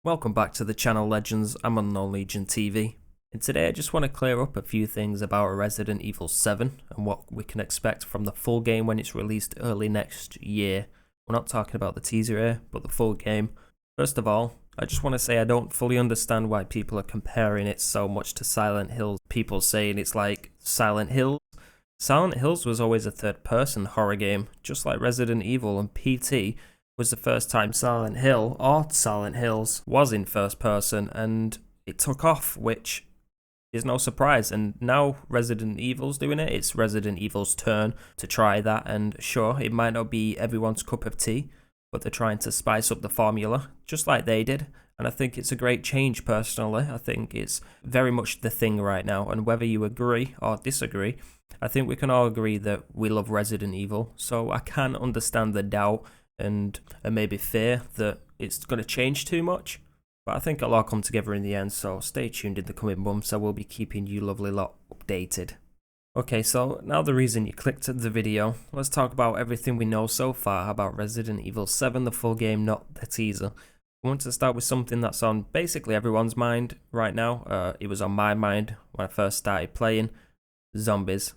Welcome back to the channel Legends. I'm Unknown Legion TV, and today I just want to clear up a few things about Resident Evil 7 and what we can expect from the full game when it's released early next year. We're not talking about the teaser here, but the full game. First of all, I just want to say I don't fully understand why people are comparing it so much to Silent Hills. People saying it's like Silent Hills. Silent Hills was always a third-person horror game, just like Resident Evil, and PT was the first time Silent Hill, or Silent Hills, was in first person, and it took off, which is no surprise. And now Resident Evil's doing it. It's Resident Evil's turn to try that, and sure, it might not be everyone's cup of tea, but they're trying to spice up the formula, just like they did. And I think it's a great change personally. I think it's very much the thing right now, and whether you agree or disagree, I think we can all agree that we love Resident Evil, so I can understand the doubt and maybe fear that it's going to change too much, but I think it'll all come together in the end, so stay tuned in the coming months. I will be keeping you lovely lot updated. Okay, so now the reason you clicked the video, let's talk about everything we know so far about Resident Evil 7, the full game, not the teaser. I want to start with something that's on basically everyone's mind right now. It was on my mind when I first started playing: zombies.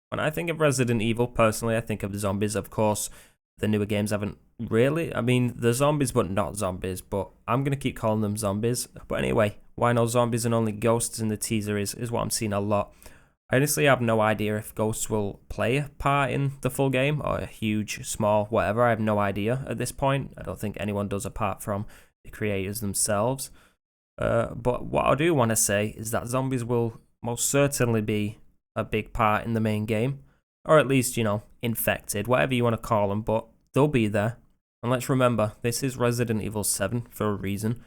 When I think of Resident Evil, personally, I think of zombies. Of course, the newer games haven't really. I mean, they're zombies, but not zombies. But I'm going to keep calling them zombies. But anyway, why no zombies and only ghosts in the teaser is what I'm seeing a lot. I honestly have no idea if ghosts will play a part in the full game, or a huge, small, whatever. I have no idea at this point. I don't think anyone does apart from the creators themselves. But what I do want to say is that zombies will most certainly be a big part in the main game. Or at least, infected, whatever you want to call them, but they'll be there. And let's remember, this is Resident Evil 7 for a reason.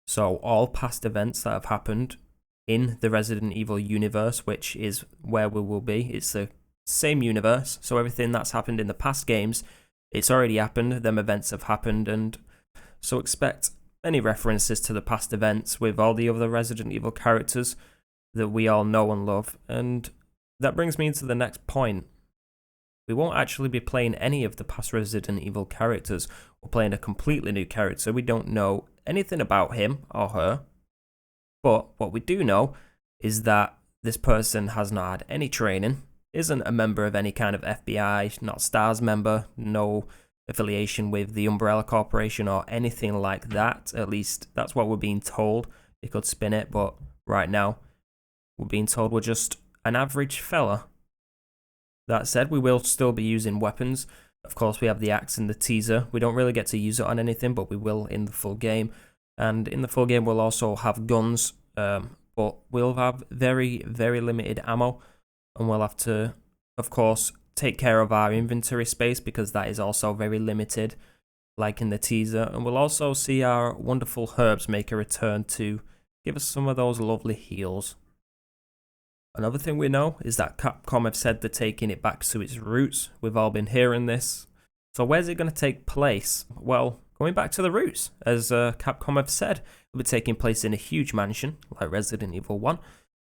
So all past events that have happened in the Resident Evil universe, which is where we will be, it's the same universe. So everything that's happened in the past games, it's already happened, them events have happened, and so expect any references to the past events with all the other Resident Evil characters that we all know and love. And that brings me into the next point. We won't actually be playing any of the past Resident Evil characters. We're playing a completely new character. We don't know anything about him or her. But what we do know is that this person has not had any training, isn't a member of any kind of FBI, not STARS member, no affiliation with the Umbrella Corporation or anything like that. At least that's what we're being told. They could spin it, but right now we're being told we're just an average fella. That said, we will still be using weapons. Of course, we have the axe in the teaser. We don't really get to use it on anything, but we will in the full game. And in the full game, we'll also have guns, but we'll have very, very limited ammo. And we'll have to, of course, take care of our inventory space because that is also very limited, like in the teaser. And we'll also see our wonderful herbs make a return to give us some of those lovely heals. Another thing we know is that Capcom have said they're taking it back to its roots. We've all been hearing this. So where's it going to take place? Well, going back to the roots, as Capcom have said, it'll be taking place in a huge mansion, like Resident Evil 1,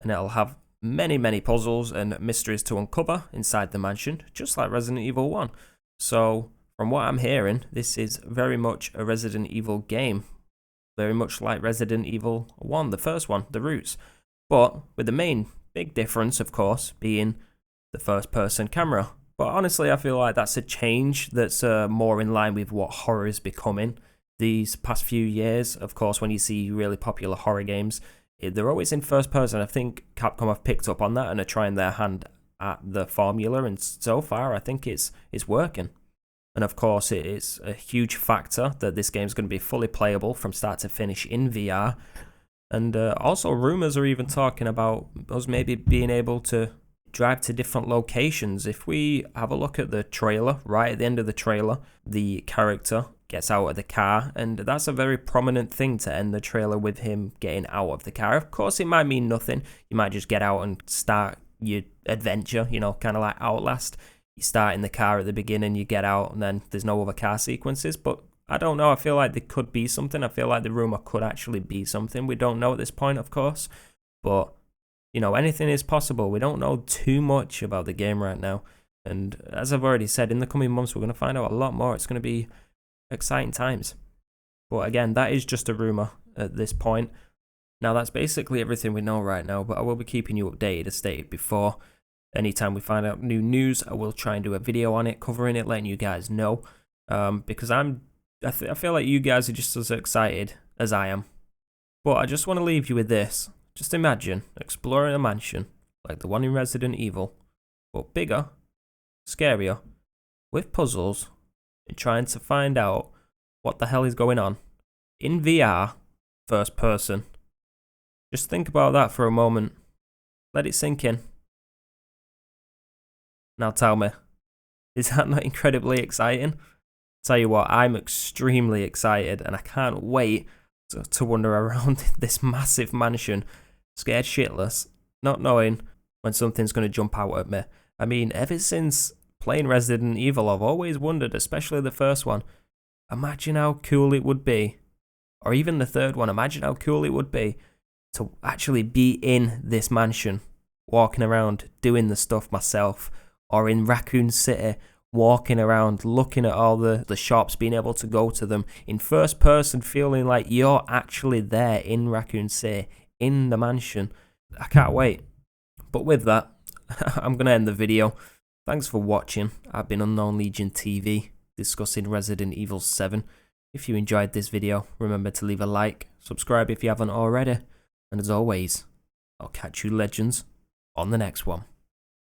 and it'll have many, many puzzles and mysteries to uncover inside the mansion, just like Resident Evil 1. So, from what I'm hearing, this is very much a Resident Evil game, very much like Resident Evil 1, the first one, the roots, but with the main big difference, of course, being the first-person camera. But honestly, I feel like that's a change that's more in line with what horror is becoming these past few years. Of course, when you see really popular horror games, they're always in first person. I think Capcom have picked up on that and are trying their hand at the formula, and so far, I think it's working. And of course, it is a huge factor that this game is going to be fully playable from start to finish in VR. And also, rumors are even talking about us maybe being able to drive to different locations. If we have a look at the trailer, right at the end of the trailer, the character gets out of the car, and that's a very prominent thing to end the trailer with, him getting out of the car. Of course, it might mean nothing. You might just get out and start your adventure, kind of like Outlast. You start in the car at the beginning, you get out, and then there's no other car sequences, but I don't know. I feel like there could be something. I feel like the rumor could actually be something. We don't know at this point, of course. But, anything is possible. We don't know too much about the game right now. And as I've already said, in the coming months, we're going to find out a lot more. It's going to be exciting times. But again, that is just a rumour at this point. Now, that's basically everything we know right now, but I will be keeping you updated as stated before. Anytime we find out new news, I will try and do a video on it, covering it, letting you guys know. Because I feel like you guys are just as excited as I am. But I just want to leave you with this. Just imagine exploring a mansion like the one in Resident Evil, but bigger, scarier, with puzzles, and trying to find out what the hell is going on in VR, first person. Just think about that for a moment. Let it sink in. Now tell me, is that not incredibly exciting? Tell you what, I'm extremely excited and I can't wait to wander around this massive mansion, scared shitless, not knowing when something's going to jump out at me. I mean, ever since playing Resident Evil, I've always wondered, especially the first one, imagine how cool it would be, or even the third one, imagine how cool it would be to actually be in this mansion, walking around, doing the stuff myself, or in Raccoon City, walking around, looking at all the shops, being able to go to them in first person, feeling like you're actually there in Raccoon City, in the mansion. I can't wait. But with that, I'm going to end the video. Thanks for watching. I've been Unknown Legion TV, discussing Resident Evil 7. If you enjoyed this video, remember to leave a like, subscribe if you haven't already, and as always, I'll catch you legends on the next one.